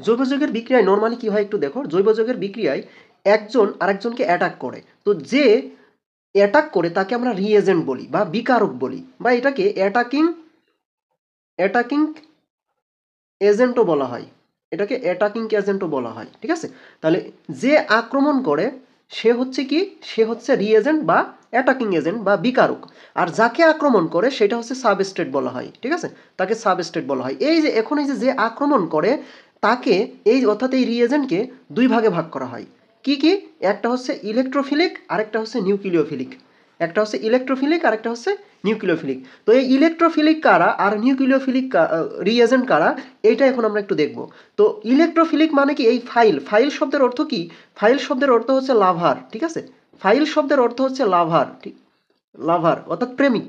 জৈব যৌগের বিক্রিয়ায় নর্মালি কি হয় একটু দেখো, জৈব যৌগের বিক্রিয়ায় একজন আরেকজনকে অ্যাটাক করে, তো যে অ্যাটাক করে তাকে আমরা রিএজেন্ট বলি বা বিকারক বলি, বা এটাকে অ্যাটাকিং অ্যাটাকিং এজেন্টও বলা হয়, এটাকে অ্যাটাকিং এজেন্টও বলা হয়, ঠিক আছে। তাহলে যে আক্রমণ করে সে হচ্ছে কি, সে হচ্ছে রিএজেন্ট বা অ্যাটাকিং এজেন্ট বা বিকারক, আর যাকে আক্রমণ করে সেটা হচ্ছে সাবস্ট্রেট বলা হয়, ঠিক আছে, তাকে সাবস্ট্রেট বলা হয়। এই যে এখন এই যে আক্রমণ করে তাকে, এই অর্থাৎ এই রিএজেন্টকে দুই ভাগে ভাগ করা হয়। কি কি? একটা হচ্ছে ইলেকট্রোফিলিক আর একটা হচ্ছে নিউক্লিওফিলিক। একটা হচ্ছে ইলেকট্রোফিলিক আর একটা হচ্ছে নিউক্লিওফিলিক। তো এই ইলেকট্রোফিলিক কারা আর নিউক্লিওফিলিক রিএজেন্ট কারা, এইটা এখন আমরা একটু দেখব। তো ইলেকট্রোফিলিক মানে কি, এই ফাইল, ফাইল শব্দের অর্থ কি? ফাইল শব্দের অর্থ হচ্ছে লাভার, ঠিক আছে, ফাইল শব্দের অর্থ হচ্ছে লাভার, ঠিক, লাভার অর্থাৎ প্রেমিক।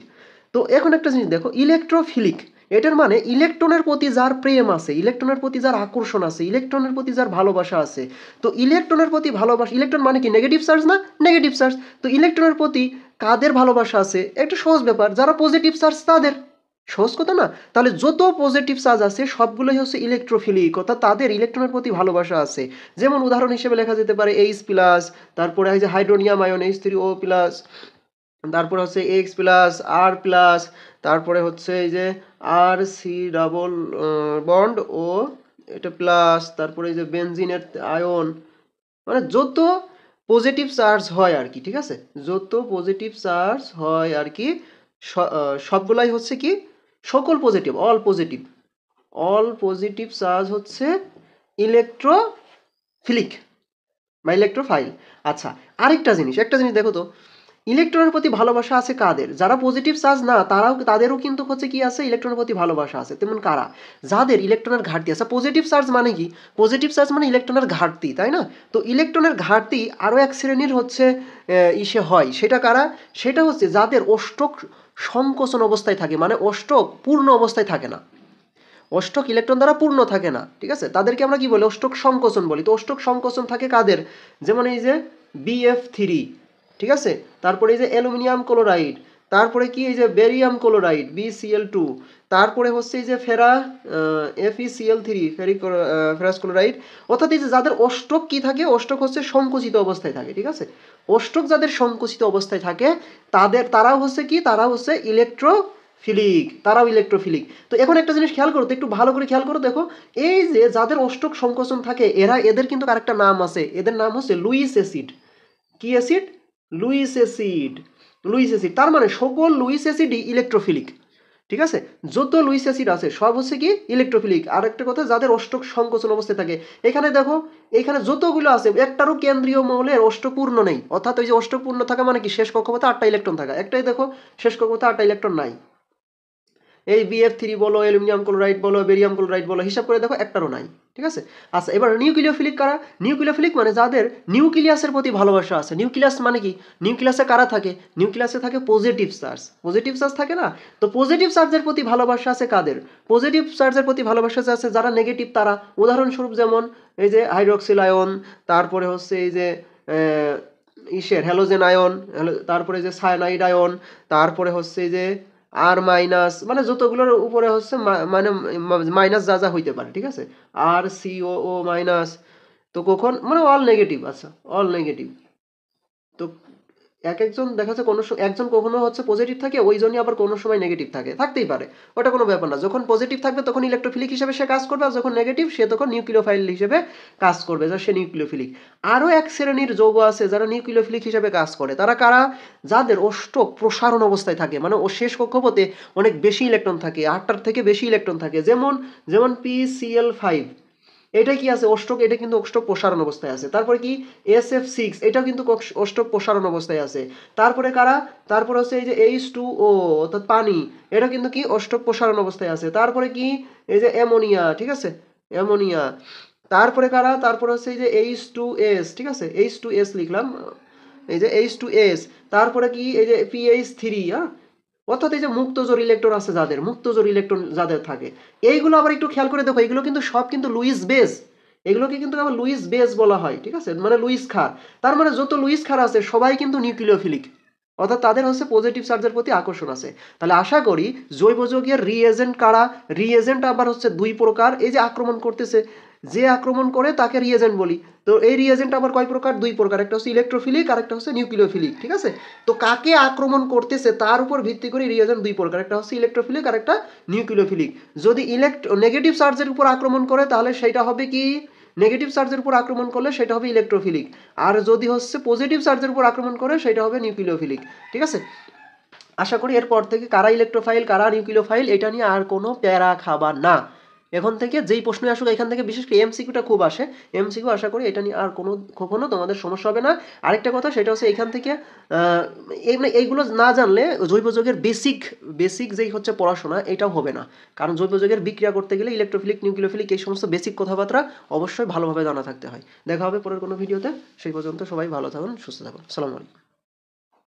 তো এখন একটা জিনিস দেখো, ইলেকট্রোফিলিক এটার মানে ইলেকট্রনের প্রতি যার প্রেম আছে, ইলেকট্রনের প্রতি যার আকর্ষণ আছে, ইলেকট্রনের প্রতি যার ভালোবাসা আছে। তো ইলেকট্রনের প্রতি ভালোবাসা, ইলেকট্রন মানে কি নেগেটিভ চার্জ না, নেগেটিভ চার্জ। তো ইলেকট্রনের প্রতি কাদের ভালোবাসা আছে, একটা সহজ ব্যাপার, যারা পজিটিভ চার্জ তাদের, সহজ কথা না? তাহলে যত পজিটিভ চার্জ আছে সবগুলোই হচ্ছে ইলেকট্রোফিলিক, অর্থাৎ তাদের ইলেকট্রনের প্রতি ভালোবাসা আছে। যেমন উদাহরণ হিসেবে লেখা যেতে পারে H প্লাস, তারপরে এই যে হাইড্রোনিয়াম আয়ন H3O প্লাস, তারপরে হচ্ছে এক্স প্লাস, আর প্লাস, তারপরে হচ্ছে এই যে আর সি ডাবল বন্ড ও এটা প্লাস, তারপরে এই যে বেনজিনের আয়ন, মানে যত পজিটিভ চার্জ হয় আর কি, ঠিক আছে, যত পজিটিভ চার্জ হয় আর কি, সবগুলাই হচ্ছে কি, সকল positive, all positive, all positive charge হচ্ছে ইলেকট্রোফিলিক বা ইলেকট্রোফাইল। আচ্ছা, আরেকটা জিনিস, একটা জিনিস দেখো তো, ইলেকট্রনের প্রতি ভালোবাসা আছে কাদের, যারা পজিটিভ চার্জ না তারাও, তাদেরও কিন্তু হচ্ছে কি আছে, ইলেকট্রনের প্রতি ভালোবাসা আছে। তেমন কারা, যাদের ইলেকট্রনের ঘাটতি আছে। পজিটিভ চার্জ মানে কি, পজিটিভ চার্জ মানে ইলেকট্রনের ঘাটতি, তাই না? তো ইলেকট্রনের ঘাটতি আরও এক শ্রেণীর হচ্ছে ইসে হয়, সেটা কারা, সেটা হচ্ছে যাদের অষ্টক সংকোচন অবস্থায় থাকে, মানে অষ্টক পূর্ণ অবস্থায় থাকে না, অষ্টক ইলেকট্রন দ্বারা পূর্ণ থাকে না, ঠিক আছে, তাদেরকে আমরা কি বলি, অষ্টক সংকোচন বলি। তো অষ্টক সংকোচন থাকে কাদের, যেমন এই যে BF3, ঠিক আছে, তারপরে এই যে অ্যালুমিনিয়াম ক্লোরাইড, তারপরে কি এই যে বেরিয়াম ক্লোরাইড BCl2, তারপরে হচ্ছে এই যে FeCl3 ফেরাস ক্লোরাইড। অর্থাৎ এই যে যাদের অষ্টক কি থাকে, অষ্টক হচ্ছে সংকুচিত অবস্থায় থাকে, ঠিক আছে, অষ্টক যাদের সংকুচিত অবস্থায় থাকে তারাও হচ্ছে কি, তারাও হচ্ছে ইলেকট্রোফিলিক, তারাও ইলেকট্রোফিলিক। তো এখন একটা জিনিস খেয়াল করো তো, একটু ভালো করে খেয়াল করো, দেখো এই যে যাদের অষ্টক সংকোচন থাকে এদের কিন্তু আরেকটা নাম আছে, এদের নাম হচ্ছে লুইস অ্যাসিড। কি acid? Luis acid. Luis acid, তার মানে সকল লুইস অ্যাসিডই ইলেকট্রোফিলিক, ঠিক আছে, যত লুইস অ্যাসিড আছে সব হচ্ছে কি ইলেকট্রোফিলিক। আর একটা কথা, যাদের অষ্টক সংকোচন অবস্থায় থাকে, এখানে দেখো, এখানে যতগুলো আছে একটারও কেন্দ্রীয় মৌলের অষ্টপূর্ণ নেই, অর্থাৎ ওই যে অষ্টপূর্ণ থাকা মানে কি, শেষ কক্ষপথে 8টা ইলেকট্রন থাকা, একটাই দেখো শেষ কক্ষপথে 8টা ইলেকট্রন নাই। এই BF3 বলো, অ্যালুমিনিয়াম ক্লোরাইড বলো, বেরিয়াম ক্লোরাইড বলো, হিসাব করে দেখো একটারও নাই, ঠিক আছে। আচ্ছা, এবার নিউক্লিওফিলিক কারা, নিউক্লিওফিলিক মানে যাদের নিউক্লিয়াসের প্রতি ভালোবাসা আছে। নিউক্লিয়াস মানে কি, নিউক্লিয়াসে কারা থাকে, নিউক্লিয়াসে থাকে পজিটিভ চার্জ, পজিটিভ চার্জ থাকে না। তো পজিটিভ চার্জের প্রতি ভালোবাসা আছে কাদের, পজিটিভ চার্জের প্রতি ভালোবাসা আছে যারা নেগেটিভ তারা, উদাহরণস্বরূপ যেমন এই যে হাইড্রক্সিল আয়ন, তারপরে হচ্ছে এই যে ইসের হ্যালোজেন আয়ন, তারপরে যে সায়ানাইড আয়ন, তারপরে হচ্ছে এই যে আর মাইনাস, মানে যতগুলোর উপরে হচ্ছে মানে মাইনাস যা যা হইতে পারে, ঠিক আছে, আর COO মাইনাস। তো কখন মানে অল নেগেটিভ, আচ্ছা অল নেগেটিভ। তো এক একজন দেখা যাচ্ছে কোনো একজন কখনো হচ্ছে পজিটিভ থাকে, ওই জন্যই আবার কোনো সময় নেগেটিভ থাকে, থাকতেই পারে, ওটা কোনো ব্যাপার না। যখন পজিটিভ থাকবে তখন ইলেকট্রোফিলিক হিসেবে সে কাজ করবে, আর যখন নেগেটিভ সে তখন নিউক্লিওফাইল হিসেবে কাজ করবে, যা সে নিউক্লিওফিলিক। আরও এক শ্রেণীর যৌগ আছে যারা নিউক্লিওফিলিক হিসেবে কাজ করে, তারা কারা, যাদের অষ্টক প্রসারণ অবস্থায় থাকে, মানে ও শেষ কক্ষপথে অনেক বেশি ইলেকট্রন থাকে, 8টার থেকে বেশি ইলেকট্রন থাকে, যেমন যেমন PCl5, এটা কি আছে অষ্টক, এটা কিন্তু অষ্টক প্রসারণ অবস্থায় আছে। তারপরে কি SF6, এটাও কিন্তু অষ্টক প্রসারণ অবস্থায় আছে। তারপরে কারা, তারপরে হচ্ছে এই যে H2O অর্থাৎ পানি, এটা কিন্তু কি অষ্টক প্রসারণ অবস্থায় আছে। তারপরে কি এই যে অ্যামোনিয়া, ঠিক আছে, অ্যামোনিয়া। তারপরে কারা, তারপরে হচ্ছে এই যে H2S, ঠিক আছে, H2S লিখলাম, এই যে H2S। তারপরে কি এই যে PH3, হ্যাঁ, অর্থাৎ এই যে মুক্তজোর ইলেকট্রন আছে যাদের, মুক্তজোর ইলেকট্রন যাদের থাকে, এইগুলো আবার একটু খেয়াল করে দেখো, এগুলো কিন্তু সব কিন্তু লুইস বেস, এগুলোকে কিন্তু আবার লুইস বেস বলা হয়, ঠিক আছে, মানে লুইস ক্ষার। তার মানে যত লুইস ক্ষার আছে সবাই কিন্তু নিউক্লিওফিলিক, অর্থাৎ তাদের হচ্ছে পজিটিভ চার্জের প্রতি আকর্ষণ আছে। তাহলে আশা করি জৈব যৌগের রিএজেন্ট কারা, রিএজেন্ট আবার হচ্ছে দুই প্রকার, এই যে আক্রমণ করতেছে যে আক্রমণ করে তাকে রিয়েজেন্ট বলি। তো এই রিয়েজেন্ট আবার কয় প্রকার? দুই প্রকার, একটা হচ্ছে ইলেকট্রোফিলিক আর একটা হচ্ছে নিউক্লিওফিলিক, ঠিক আছে। তো কাকে আক্রমণ করতেছে তার উপর ভিত্তি করে রিয়েজেন্ট দুই প্রকার, একটা হচ্ছে ইলেকট্রোফিলিক আর একটা নিউক্লিওফিলিক। যদি নেগেটিভ চার্জের উপর আক্রমণ করে তাহলে সেটা হবে কি, নেগেটিভ চার্জের উপর আক্রমণ করলে সেটা হবে ইলেকট্রোফিলিক, আর যদি হচ্ছে পজিটিভ চার্জের উপর আক্রমণ করে সেটা হবে নিউক্লিওফিলিক, ঠিক আছে। আশা করি এরপর থেকে কারা ইলেকট্রোফাইল কারা নিউক্লিওফাইল এটা নিয়ে আর কোনো প্যারা খাবার না। এখন থেকে যেই প্রশ্ন আসুক এখান থেকে বিশেষ করে এমসিকিউটা খুব আসে, এমসিকিউ আশা করি এটা নিয়ে আর কখনো তোমাদের সমস্যা হবে না। আরেকটা কথা সেটা হচ্ছে এখান থেকে এইগুলো না জানলে জৈব যৌগের বেসিক যেই হচ্ছে পড়াশোনা এটাও হবে না, কারণ জৈব যৌগের বিক্রিয়া করতে গেলে ইলেকট্রোফিলিক নিউক্লিওফিলিক এই সমস্ত বেসিক কথাবার্তা অবশ্যই ভালোভাবে জানা থাকতে হয়। দেখা হবে পরের কোনো ভিডিওতে, সেই পর্যন্ত সবাই ভালো থাকুন, সুস্থ থাকুন, আসসালামু আলাইকুম।